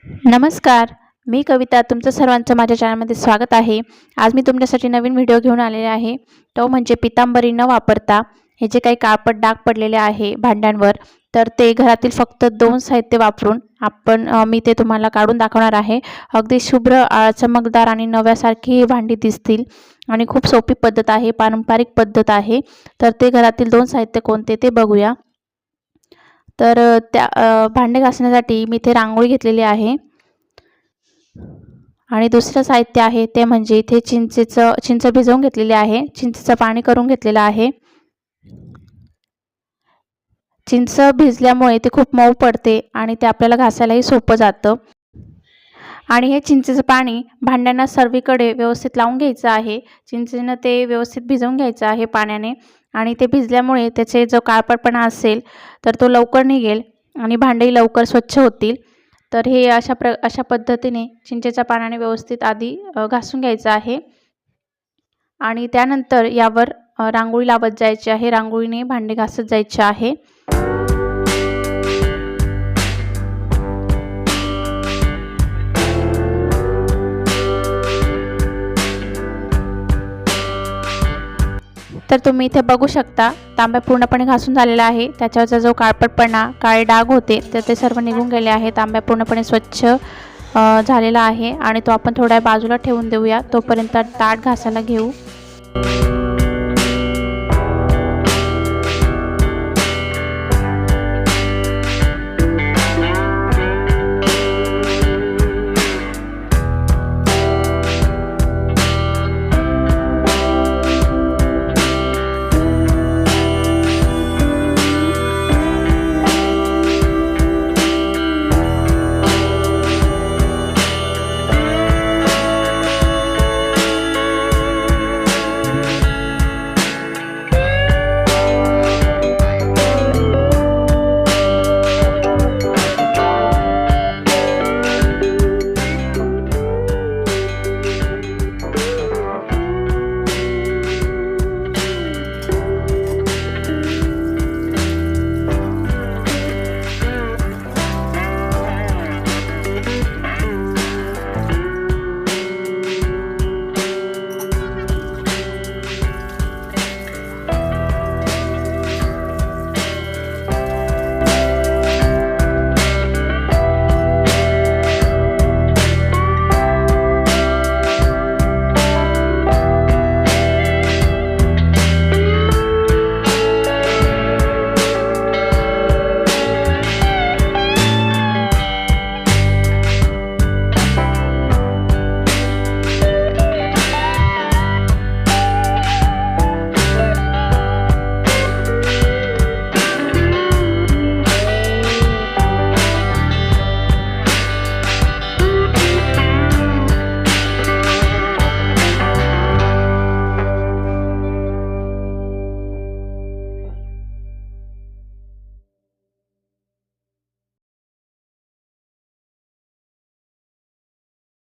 नमस्कार, मी कविता तुमचं सर्वांचं माझ्या चॅनलमध्ये स्वागत आहे। आज मी तुमच्यासाठी नवीन व्हिडिओ घेऊन आलेले आहे। तो म्हणजे पितांबरी न वापरता हे जे काही काळपट डाग पडलेले आहे भांड्यांवर, तर ते घरातील फक्त 2 साहित्य वापरून मी ते तुम्हाला काढून दाखवणार आहे। अगदी शुभ्र चमकदार आणि नव्यासारखी ही भांडी दिसतील आणि खूप सोपी पद्धत आहे, पारंपरिक पद्धत आहे। तर ते घरातील 2 साहित्य कोणते ते बघूया। तर भांडे घासण्यासाठी मी इथे रांगोळी घेतलेली आहे आणि दुसरं साहित्य आहे ते म्हणजे इथे चिंच भिजवून घेतलेली आहे, चिंचेचं पाणी करून घेतलेलं आहे। चिंच भिजल्यामुळे ते खूप मऊ पडते आणि ते आपल्याला घासायलाही सोपं जातं। आणि हे चिंचेचं पाणी भांड्यांना सर्वीकडे व्यवस्थित लावून घ्यायचं आहे। चिंचेनं ते व्यवस्थित भिजवून घ्यायचं आहे पाण्याने आणि ते भिजल्यामुळे त्याचे जो काळपटपणा असेल तर तो लवकर निघेल आणि भांडेही लवकर स्वच्छ होतील। तर हे अशा पद्धतीने चिंचेच्या पाण्याने व्यवस्थित आधी घासून घ्यायचं आहे आणि त्यानंतर यावर रांगोळी लावत जायची आहे। रांगोळीने भांडे घासत जायचे आहे। तर तुम्ही इथे बघू शकता तांब्या पूर्णपणे घासून झालेला आहे। त्याच्यावरचा जो काळपटपणा, काळे डाग होते तर ते सर्व निघून गेले आहे। तांब्या पूर्णपणे स्वच्छ झालेला आहे आणि तो आपण थोड्या बाजूला ठेवून देऊया, तोपर्यंत ताट घासायला घेऊ।